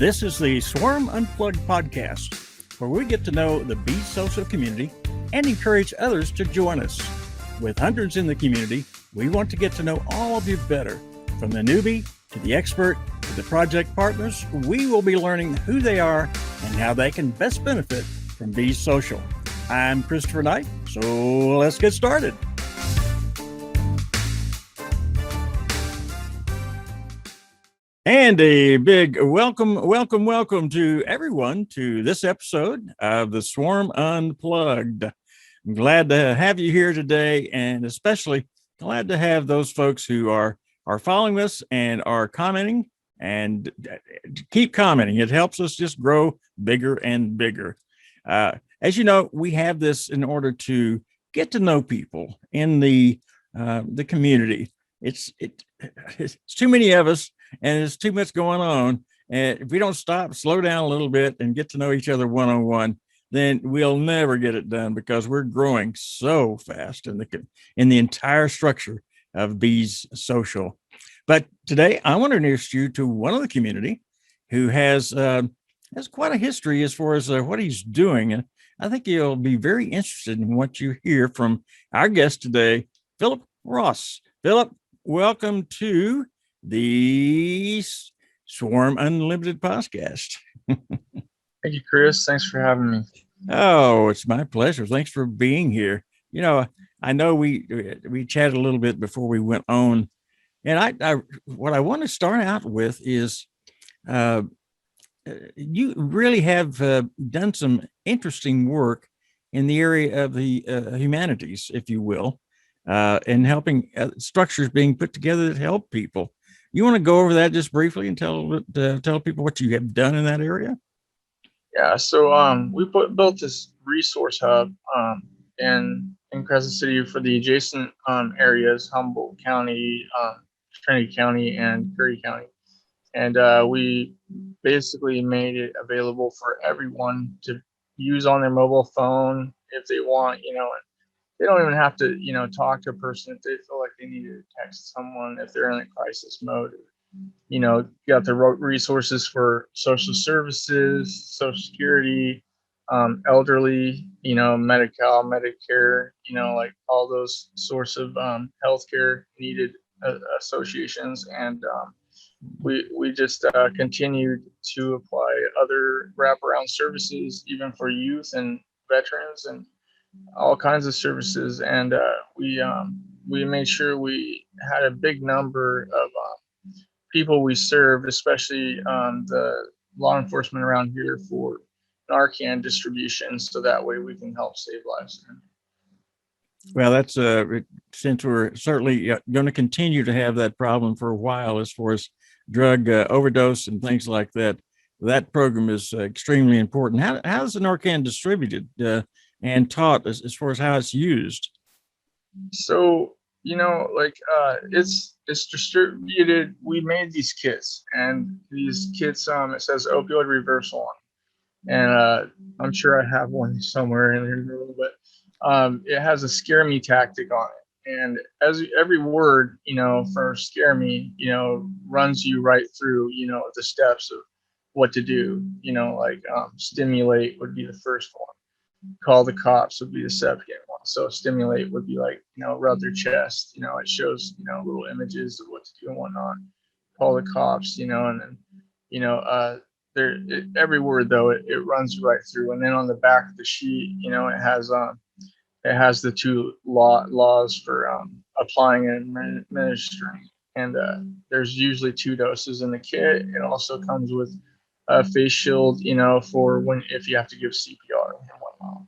This is the Swarm Unplugged podcast, where we get to know the bee social community and encourage others to join us. With hundreds in the community, we want to get to know all of you better. From the newbie to the expert to the project partners, we will be learning who they are and how they can best benefit from Bees Social. I'm Christopher Knight, so let's get started. And a big welcome to everyone to this episode of the Swarm Unplugged. I'm glad to have you here today, and especially glad to have those folks who are following us and are commenting, and keep commenting. It helps us just grow bigger and bigger. As you know, we have this in order to get to know people in the community. It's too many of us, and there's too much going on. And if we don't stop, slow down a little bit, and get to know each other one-on-one, then we'll never get it done, because we're growing so fast in the entire structure of Bees Social. But today, I want to introduce you to one of the community who has quite a history as far as what he's doing. And I think you'll be very interested in what you hear from our guest today, Phillip Ross. Phillip, welcome to the Swarm Unlimited podcast. Thank you, Chris. Thanks for having me. Oh, it's my pleasure. Thanks for being here. You know, I know we chatted a little bit before we went on, and I what I want to start out with is you really have done some interesting work in the area of the humanities, if you will, and helping structures being put together that help people. You want to go over that just briefly and tell people what you have done in that area? Yeah, so we built this resource hub in Crescent City for the adjacent areas, Humboldt County, Trinity County, and Curry County. And we basically made it available for everyone to use on their mobile phone if they want, and they don't even have to, talk to a person if they feel like they need to text someone if they're in a crisis mode. You got the resources for social services, Social Security, elderly, Medi-Cal, Medicare, like all those sorts of healthcare needed associations. And we just continued to apply other wraparound services, even for youth and veterans and all kinds of services. And we made sure we had a big number of people we served, especially the law enforcement around here, for Narcan distribution, so that way we can help save lives. Well, that's since we're certainly going to continue to have that problem for a while as far as drug overdose and things like that. That program is extremely important. How is the Narcan distributed and taught as far as how it's used? So, it's distributed. We made these kits, and these kits, it says opioid reversal on them. And I'm sure I have one somewhere in here, but it has a scare me tactic on it. And as every word, for scare me, runs you right through, the steps of what to do. Stimulate would be the first one. Call the cops would be the second one. So stimulate would be like, rub their chest, it shows, little images of what to do and whatnot. Call the cops, and then, every word though, it runs right through. And then on the back of the sheet, it has the two laws for applying and administering. And there's usually 2 doses in the kit. It also comes with a face shield, for if you have to give CPR and whatnot.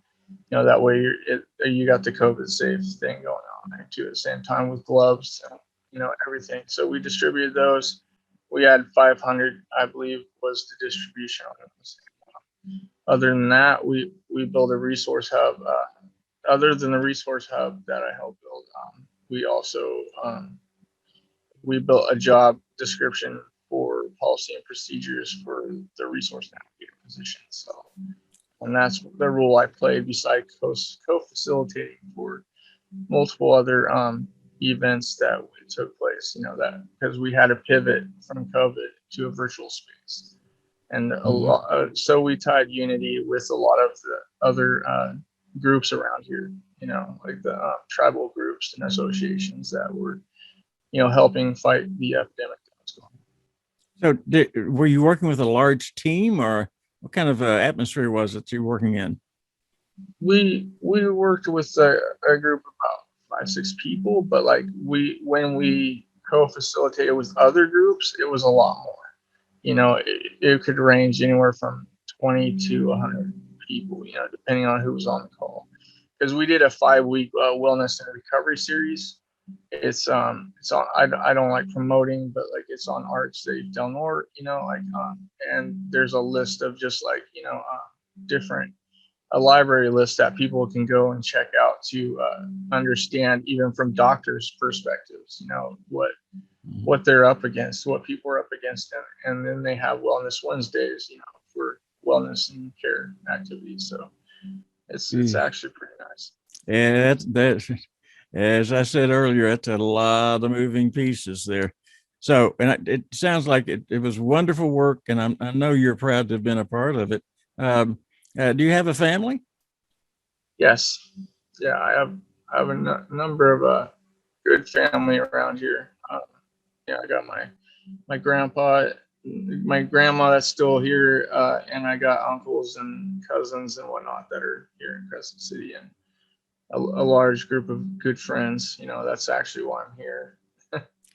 That way you got the COVID safe thing going on there too at the same time, with gloves and, everything. So we distributed those. We had 500, I believe, was the distribution on those. Other than that, we built a resource hub. Other than the resource hub that I helped build, we also we built a job description for policy and procedures for the resource navigator position. So, and that's the role I played, beside co-facilitating for multiple other events that took place. That because we had to pivot from COVID to a virtual space. and a Mhm. lot. So we tied unity with a lot of the other groups around here. You know, like the tribal groups and associations that were, helping fight the epidemic that was going So, were you working with a large team, or what kind of atmosphere was it you're working in? we worked with a group of about 5 6 people, but like when we co-facilitated with other groups, it was a lot more. It could range anywhere from 20 to 100 people, depending on who was on the call. Because we did a 5 week wellness and recovery series. It's on. I don't like promoting, but like it's on Arts Save Del Norte, and there's a list of just like different a library list that people can go and check out to understand, even from doctors' perspectives, what they're up against, what people are up against, and then they have Wellness Wednesdays, for wellness and care activities. So it's Yeah, actually pretty nice. that's as I said earlier, that's a lot of moving pieces there. So, and it sounds like it was wonderful work, and I know you're proud to have been a part of it. Um, do you have a family? Yes, yeah, I have a number of good family around here. Yeah, I got my grandpa, my grandma that's still here, and I got uncles and cousins and whatnot that are here in Crescent City, and a large group of good friends. That's actually why I'm here.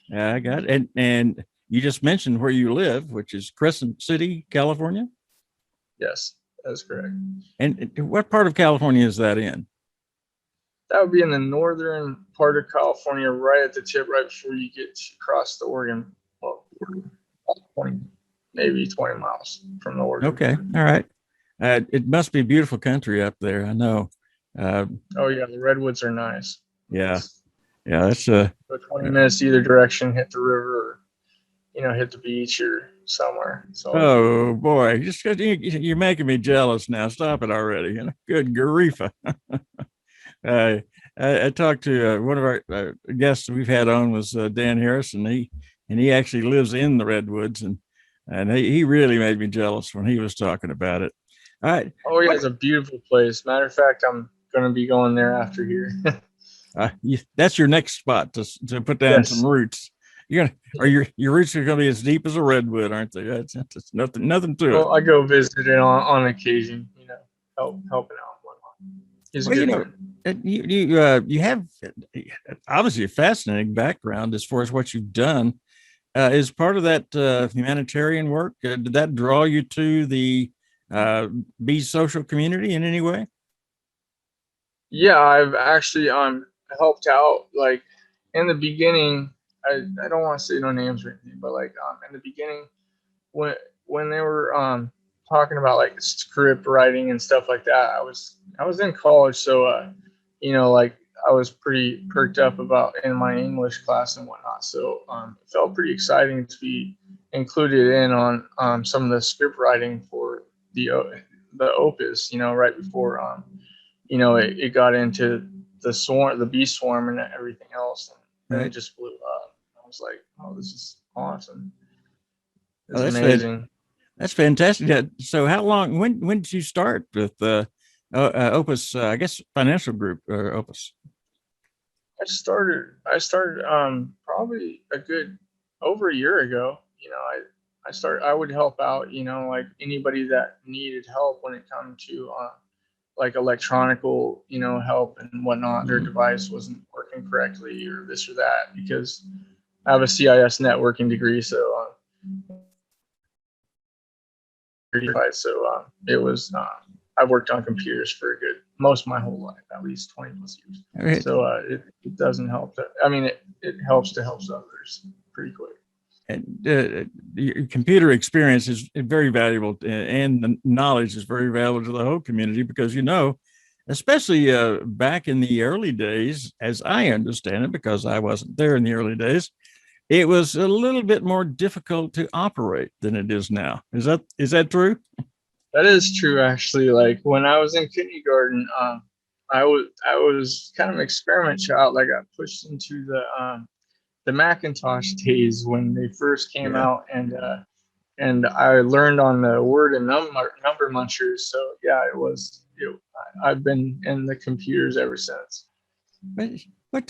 Yeah, I got it. And you just mentioned where you live, which is Crescent City, California. Yes, that's correct. And what part of California is that in? That would be in the northern part of California, right at the tip, right before you get across the Oregon, well, 20, maybe 20 miles from the Oregon Okay, border. all right. It must be beautiful country up there. I know. Uh, Oh yeah, the redwoods are nice. yeah, It's yeah. That's 20 minutes either direction, hit the river, or hit the beach or somewhere. It's all good. oh boy, just you're making me jealous now. Stop it already. Good grief. I, I talked to one of our guests we've had on was Dan Harris, and he actually lives in the redwoods, and he really made me jealous when he was talking about it. All right, Oh yeah, what it's a beautiful place. Matter of fact, I'm gonna be going there after here. that's your next spot to put down some Yes. Yeah. roots. You're gonna or your roots are gonna be as deep as a redwood, aren't they? That's nothing to it. Well, I go visit it on occasion. Helping out and whatnot. He's a Well, good friend. you have obviously a fascinating background as far as what you've done. Is part of that humanitarian work? Did that draw you to the bee social community in any way? Yeah, I've actually helped out like in the beginning. I don't want to say no names or anything, but like in the beginning when when they were talking about like script writing and stuff like that, I was in college, so like I was pretty perked up about in my English class and whatnot. So it felt pretty exciting to be included in on some of the script writing for the opus. Right before it got into the bee swarm and everything else, and it Right. just blew up. I was like, oh, this is awesome. Oh, It's amazing. that's fantastic. Yeah, so, how long? When did you start with Opus? I guess financial group or Opus. I started probably a good over a year ago. I would help out, like anybody that needed help when it come to like electronical, help and whatnot. Their Mhm. device wasn't working correctly or this or that, because I have a CIS networking degree, so it was I've worked on computers for a good most of my whole life, at least 20 plus years. All right. So it doesn't help. I mean, it helps to help others pretty quick. And your computer experience is very valuable, and the knowledge is very valuable to the whole community because especially back in the early days, as I understand it, because I wasn't there in the early days, it was a little bit more difficult to operate than it is now. Is that true? That is true, actually. Like when I was in kindergarten, I was kind of an experiment child. I got pushed into the Macintosh days when they first came Yeah. out, and and I learned on the word and number munchers. So yeah, I've been in the computers ever since. What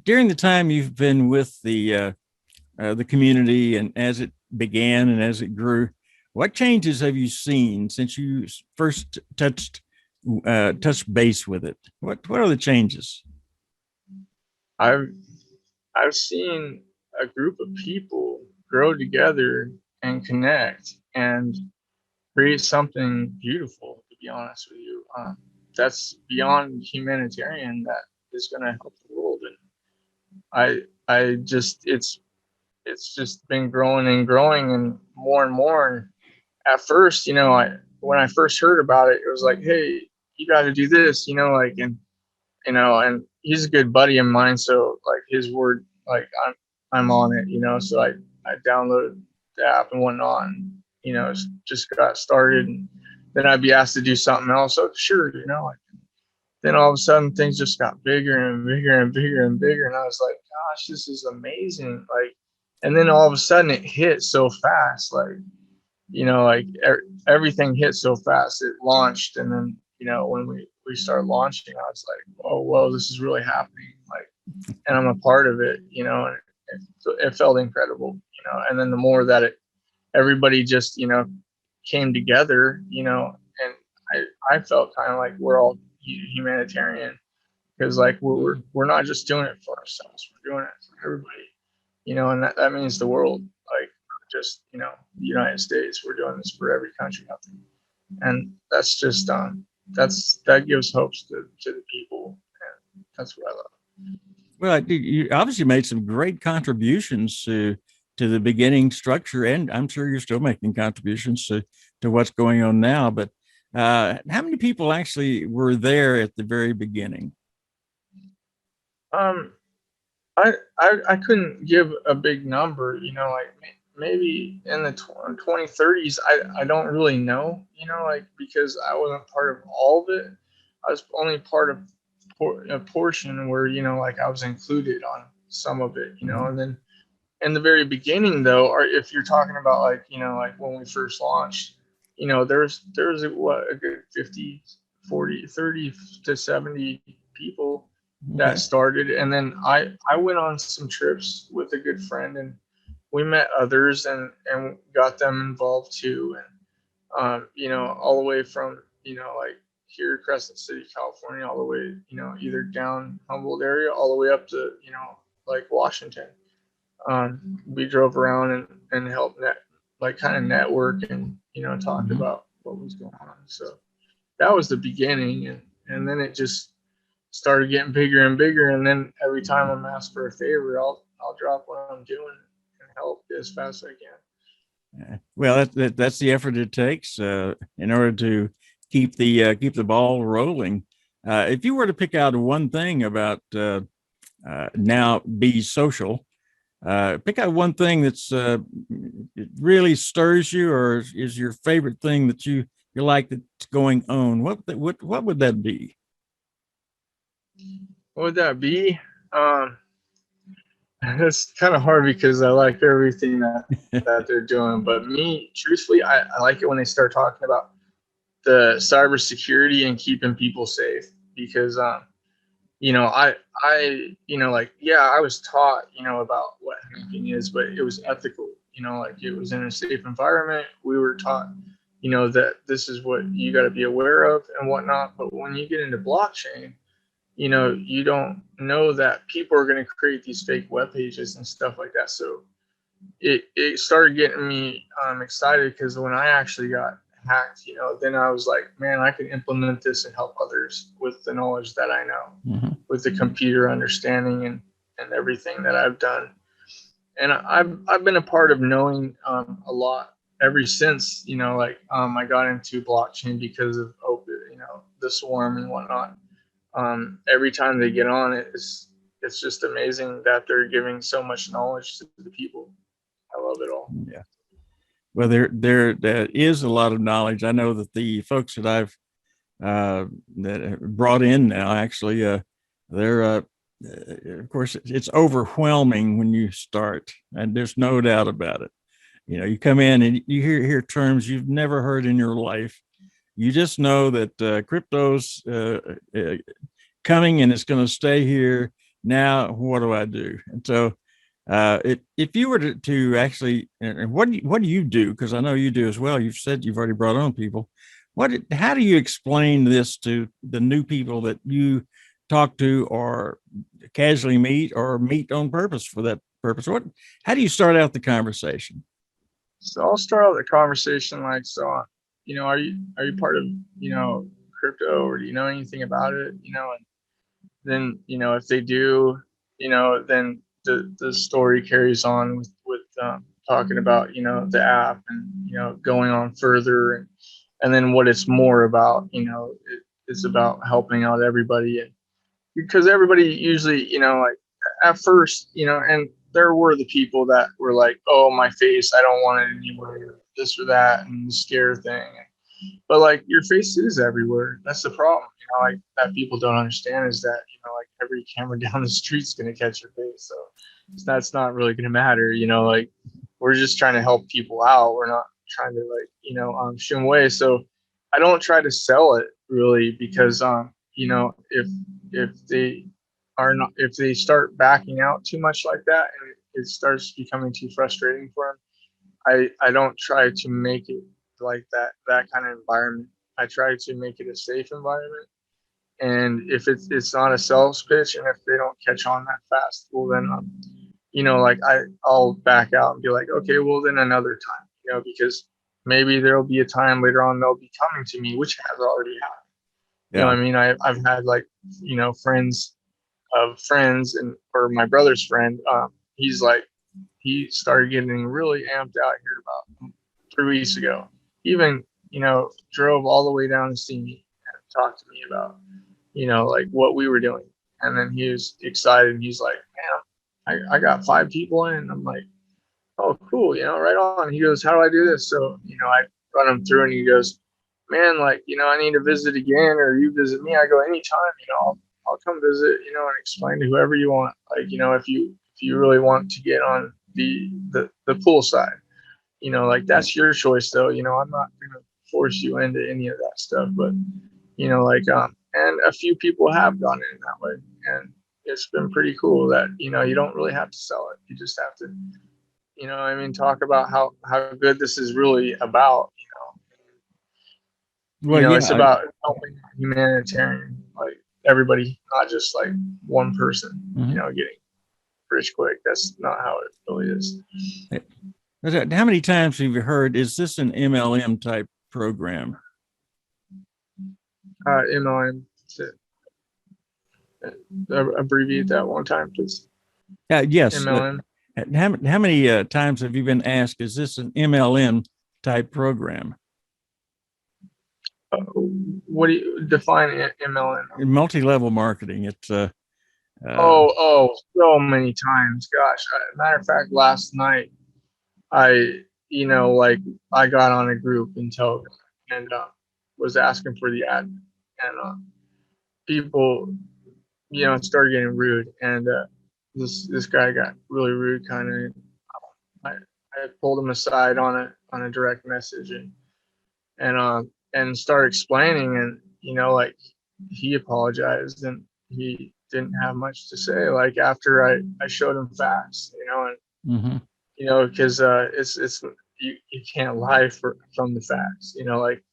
during the time you've been with the community and as it began and as it grew, what changes have you seen since you first touched base with it? What are the changes? I've I've seen a group of people grow together and connect and create something beautiful. To be honest with you, that's beyond humanitarian. That is going to help the world, and I just it's just been growing and growing and more and more. And at first, when I first heard about it, it was like, hey, you got to do this, like, and he's a good buddy of mine, so like his word, like I'm on it, so I downloaded the app and whatnot, and just got started, and then I'd be asked to do something else. So sure, like, then all of a sudden things just got bigger and bigger and bigger and bigger, and I was like, gosh, this is amazing, like, and then all of a sudden it hit so fast, like, like everything hit so fast. It launched, and then when we started launching, I was like, oh well, this is really happening, like, and I'm a part of it, and it felt incredible, and then the more that everybody just came together, and I felt kind of like we're all humanitarian, because like we're not just doing it for ourselves, we're doing it for everybody, and that means the world, like, just the United States. We're doing this for every country out there, and that's just that gives hopes to the people, and that's what I love. Well, you obviously made some great contributions to the beginning structure, and I'm sure you're still making contributions to what's going on now. But how many people actually were there at the very beginning? I couldn't give a big number, like maybe in the 2030s. I don't really know, like, because I wasn't part of all of it. I was only part of a portion where, like, I was included on some of it, and then in the very beginning, though, or if you're talking about, like, like when we first launched, there's what, a good 50, 40, 30 to 70 people that started, and then I went on some trips with a good friend, and we met others, and got them involved too, and all the way from like here, Crescent City, California, all the way, either down Humboldt area, all the way up to like Washington. We drove around and helped like kind of network, and talked about what was going on. So that was the beginning, and then it just started getting bigger and bigger, and then every time I'm asked for a favor, I'll drop what I'm doing and help as fast as I can. Well, that's the effort it takes in order to keep the ball rolling. If you were to pick out one thing about now Be Social, pick out one thing that's it really stirs you, or is your favorite thing that you like that's going on. What would that be? What would that be? It's kind of hard because I like everything that they're doing, but me, truthfully, I like it when they start talking about the cybersecurity and keeping people safe, because like, yeah, I was taught, about what hacking is, but it was ethical, like it was in a safe environment. We were taught, that this is what you got to be aware of and whatnot. But when you get into blockchain, you don't know that people are going to create these fake web pages and stuff like that. So it started getting me excited, because when I actually got hacked, then I was like, man, I can implement this and help others with the knowledge that I know, with the computer understanding and everything that I've done. And I've been a part of knowing a lot ever since, like I got into blockchain because of the swarm and whatnot. Every time they get on it, it's just amazing that they're giving so much knowledge to the people. I love it all. Yeah. Well, there is a lot of knowledge. I know that the folks that I've that brought in now, actually, they're of course, it's overwhelming when you start, and there's no doubt about it. You come in and you hear terms you've never heard in your life. You just know that crypto's coming and it's going to stay here. Now, what do I do? And so, if you were to actually, and what do you do? Because I know you do as well. You've said you've already brought on people. How do you explain this to the new people that you talk to, or casually meet, or meet on purpose for that purpose? How do you start out the conversation? So I'll start out the conversation like, so, are you part of, crypto, or do you know anything about it? And then, if they do, then the story carries on with talking about, the app, and, going on further, and then what it's more about, it's about helping out everybody. And because everybody usually, like at first, and there were the people that were like, oh, my face, I don't want it anywhere, this or that, and the scare thing. But like, your face is everywhere. That's the problem, like that people don't understand, is that, like every camera down the street's going to catch your face. So that's not really going to matter, like we're just trying to help people out. We're not trying to like, shun away. So I don't try to sell it really, because, if they are not, if they start backing out too much like that, and it starts becoming too frustrating for them, I don't try to make it like that kind of environment. I try to make it a safe environment. And if it's not a sales pitch, and if they don't catch on that fast, well then, like I'll back out and be like, okay, well then another time, because maybe there'll be a time later on they'll be coming to me, which has already happened. You know Yeah. what I mean? I've had like, friends of friends, and or my brother's friend, he's like, he started getting really amped out here about 3 weeks ago. Even, drove all the way down to see me and talk to me about, like what we were doing. And then he was excited, and he's like, man, I got 5 people in. And I'm like, oh, cool, right on. He goes, how do I do this? So, I run him through, and he goes, man, like, I need to visit again, or you visit me. I go, anytime, I'll come visit, and explain to whoever you want. Like, if you really want to get on the pool side, like that's your choice though. I'm not gonna force you into any of that stuff. But, like, and a few people have gone in that way, and it's been pretty cool that, you don't really have to sell it. You just have to, I mean, talk about how good this is really about, Well, it's yeah. about helping humanitarian, like everybody, not just like one person, getting rich quick. That's not how it really is. How many times have you heard, is this an MLM type program? MLM, abbreviate that one time, please. Yes. MLM. How many times have you been asked, is this an MLM type program? What do you define MLM? Multi-level marketing. It's So many times. Gosh, matter of fact, last night I, like I got on a group in Telegram, and was asking for the ad, and people, started getting rude, and this guy got really rude, kind of. I I pulled him aside on a direct message, and started explaining, and like he apologized, and he didn't have much to say, like after I showed him facts, and because it's you can't lie from the facts, like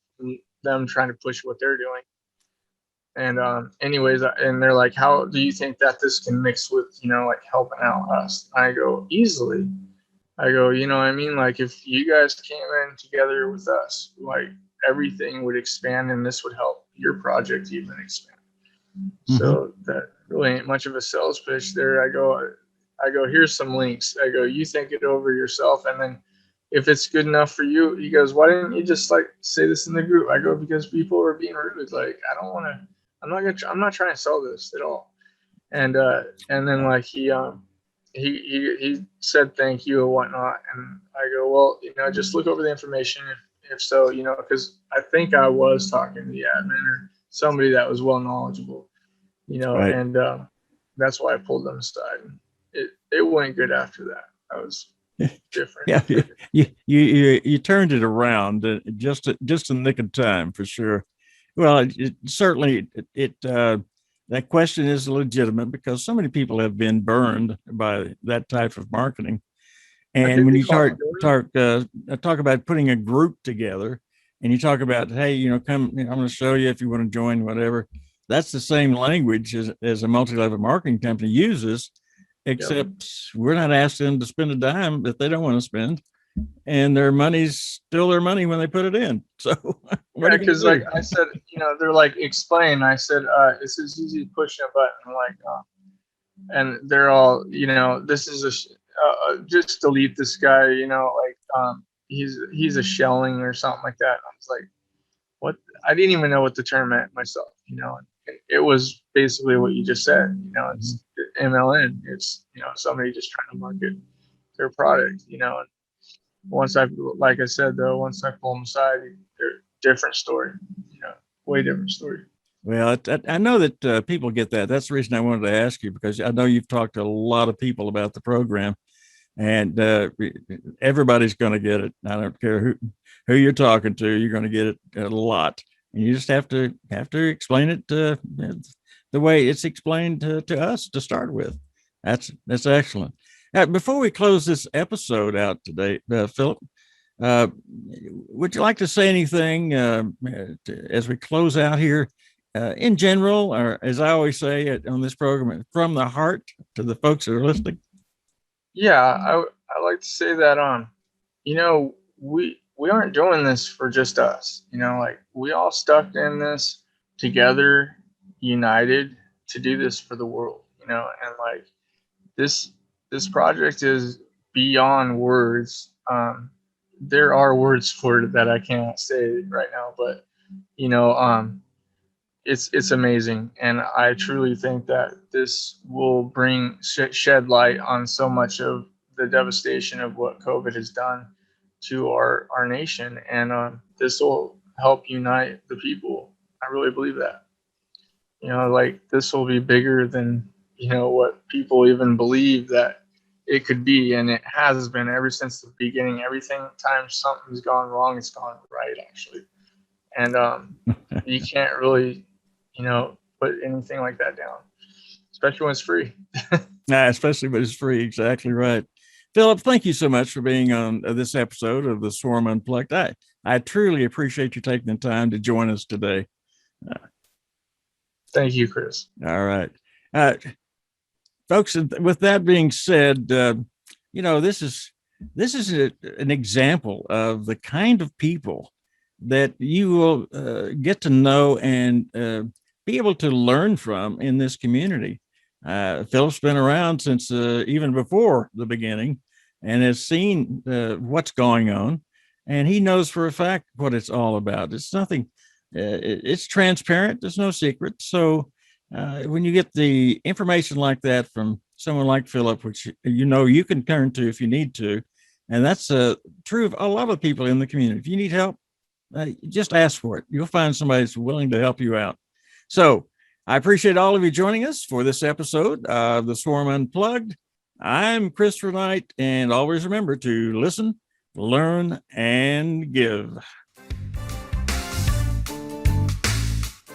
them trying to push what they're doing. And anyways, and they're like, how do you think that this can mix with, like helping out us? I go, easily. I go, what I mean? Like if you guys came in together with us, like everything would expand, and this would help your project even expand. So that really ain't much of a sales pitch there. I go, here's some links. I go, you think it over yourself, and then if it's good enough for you, he goes, why didn't you just like say this in the group? I go, because people are being rude. Like I don't want to. I'm not trying to sell this at all. And then like he said thank you and whatnot, and I go, well, just look over the information, if so, because I think I was talking to the admin or somebody that was well knowledgeable, right. and that's why I pulled them aside. It went good after that. I was different. Yeah, you turned it around just in the nick of time for sure. Well, certainly that question is legitimate because so many people have been burned by that type of marketing. I And think when they you call it talk about putting a group together, and you talk about, hey, come, I'm going to show you if you want to join, whatever. That's the same language as a multi-level marketing company uses, except we're not asking them to spend a dime that they don't want to spend, and their money's still their money when they put it in. So what are you going because to like do? I said, they're like, explain. I said, it's as easy as pushing a button. I'm like, and they're all, this is just delete this guy, like, he's a shelling or something like that. I was like, what? I didn't even know what the term meant myself, and it was basically what you just said, it's MLN. It's, somebody just trying to market their product, and like I said, though, once I pull them aside, they're different story, way different story. Well, I know that people get that. That's the reason I wanted to ask you, because I know you've talked to a lot of people about the program, and everybody's going to get it. I don't care who you're talking to; you're going to get it a lot, and you just have to explain it the way it's explained to us to start with. That's excellent. Before we close this episode out today, Phillip, uh, would you like to say anything as we close out here? In general, or as I always say on this program, from the heart to the folks that are listening? Yeah, I like to say that we aren't doing this for just us. Like, we all stuck in this together, united to do this for the world. And like, this this project is beyond words. There are words for it that I can't say right now, but you know, it's amazing, and I truly think that this will shed light on so much of the devastation of what COVID has done to our nation, and this will help unite the people. I really believe that. Like, this will be bigger than what people even believe that it could be, and it has been ever since the beginning. Everything time something's gone wrong, it's gone right, actually. And you can't really put anything like that down, especially when it's free. Especially when it's free. Exactly right. Phillip, thank you so much for being on this episode of the Swarm Unplugged. I truly appreciate you taking the time to join us today. Thank you, Chris. All right. Folks, with that being said, this is an example of the kind of people that you will get to know and be able to learn from in this community. Philip's been around since even before the beginning, and has seen what's going on, and he knows for a fact what it's all about. It's nothing. It's transparent. There's no secret. So when you get the information like that from someone like Phillip, which you can turn to if you need to, and that's true of a lot of people in the community. If you need help, just ask for it. You'll find somebody that's willing to help you out. So I appreciate all of you joining us for this episode of the Swarm Unplugged. I'm Christopher Knight, and always remember to listen, learn, and give.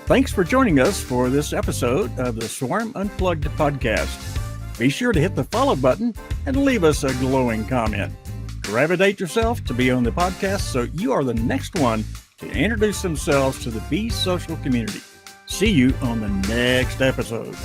Thanks for joining us for this episode of the Swarm Unplugged podcast. Be sure to hit the follow button and leave us a glowing comment. Gravitate yourself to be on the podcast so you are the next one to introduce themselves to the Be Social community. See you on the next episode.